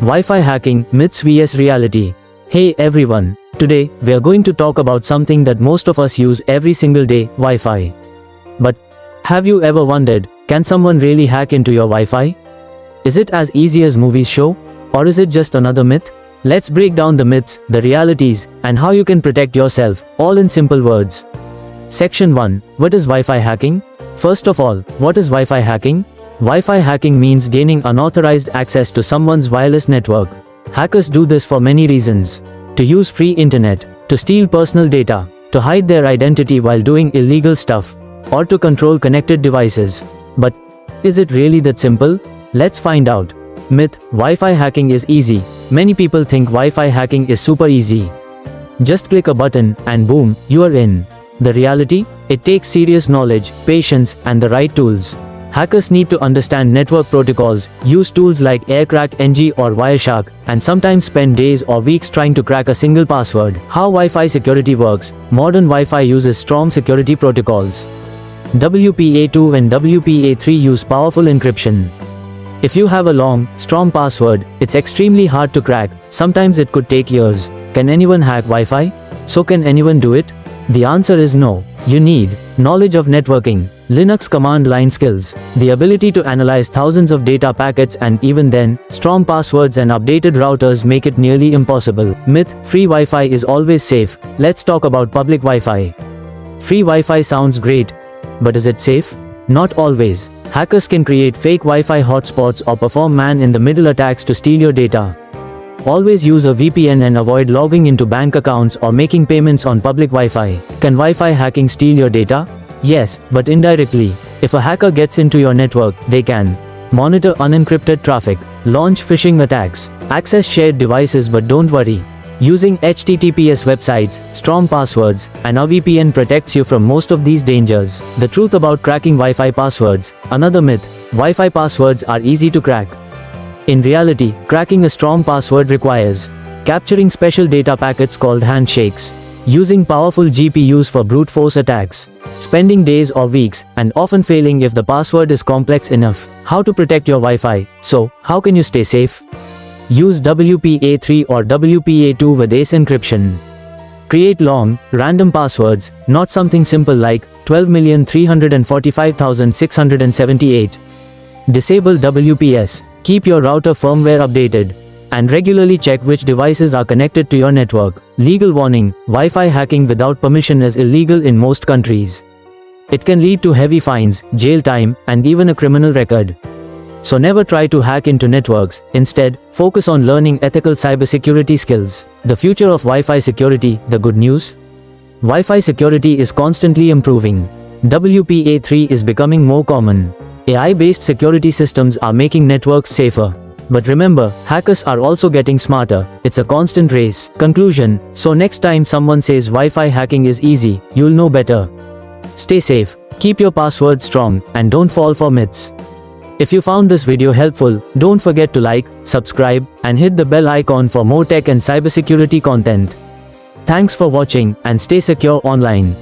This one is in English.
Wi-Fi hacking, myths vs reality. Hey everyone, today we are going to talk about something that most of us use every single day, Wi-Fi. But have you ever wondered, can someone really hack into your Wi-Fi? Is it as easy as movies show? Or is it just another myth? Let's break down the myths, the realities, and how you can protect yourself, all in simple words. Section 1. What is Wi-Fi hacking? First of all, what is Wi-Fi hacking? Wi-Fi hacking means gaining unauthorized access to someone's wireless network. Hackers do this for many reasons. To use free internet, to steal personal data, to hide their identity while doing illegal stuff, or to control connected devices. But is it really that simple? Let's find out. Myth: Wi-Fi hacking is easy. Many people think Wi-Fi hacking is super easy. Just click a button and boom, you are in. The reality? It takes serious knowledge, patience, and the right tools. Hackers need to understand network protocols, use tools like AirCrackNG or Wireshark, and sometimes spend days or weeks trying to crack a single password. How Wi-Fi security works. Modern Wi-Fi uses strong security protocols. WPA2 and WPA3 use powerful encryption. If you have a long, strong password, it's extremely hard to crack. Sometimes it could take years. Can anyone hack Wi-Fi? So can anyone do it? The answer is no. You need knowledge of networking, Linux command line skills, the ability to analyze thousands of data packets, and even then, strong passwords and updated routers make it nearly impossible. Myth: free Wi-Fi is always safe. Let's talk about public Wi-Fi. Free Wi-Fi sounds great, but is it safe? Not always. Hackers can create fake Wi-Fi hotspots or perform man-in-the-middle attacks to steal your data. Always use a VPN and avoid logging into bank accounts or making payments on public Wi-Fi. Can Wi-Fi hacking steal your data? Yes, but indirectly. If a hacker gets into your network, they can monitor unencrypted traffic, launch phishing attacks, access shared devices. But don't worry. Using HTTPS websites, strong passwords, and a VPN protects you from most of these dangers. The truth about cracking Wi-Fi passwords. Another myth: Wi-Fi passwords are easy to crack. In reality, cracking a strong password requires capturing special data packets called handshakes, using powerful GPUs for brute force attacks, spending days or weeks, and often failing if the password is complex enough. How to protect your Wi-Fi? So, how can you stay safe? Use WPA3 or WPA2 with ACE encryption. Create long, random passwords, not something simple like 12,345,678. Disable WPS. Keep your router firmware updated. And regularly check which devices are connected to your network. Legal warning: Wi-Fi hacking without permission is illegal in most countries. It can lead to heavy fines, jail time, and even a criminal record. So never try to hack into networks. Instead, focus on learning ethical cybersecurity skills. The future of Wi-Fi security. The good news? Wi-Fi security is constantly improving. WPA3 is becoming more common. AI-based security systems are making networks safer. But remember, hackers are also getting smarter. It's a constant race. Conclusion: so next time someone says Wi-Fi hacking is easy, you'll know better. Stay safe, keep your passwords strong, and don't fall for myths. If you found this video helpful, don't forget to like, subscribe, and hit the bell icon for more tech and cybersecurity content. Thanks for watching, and stay secure online.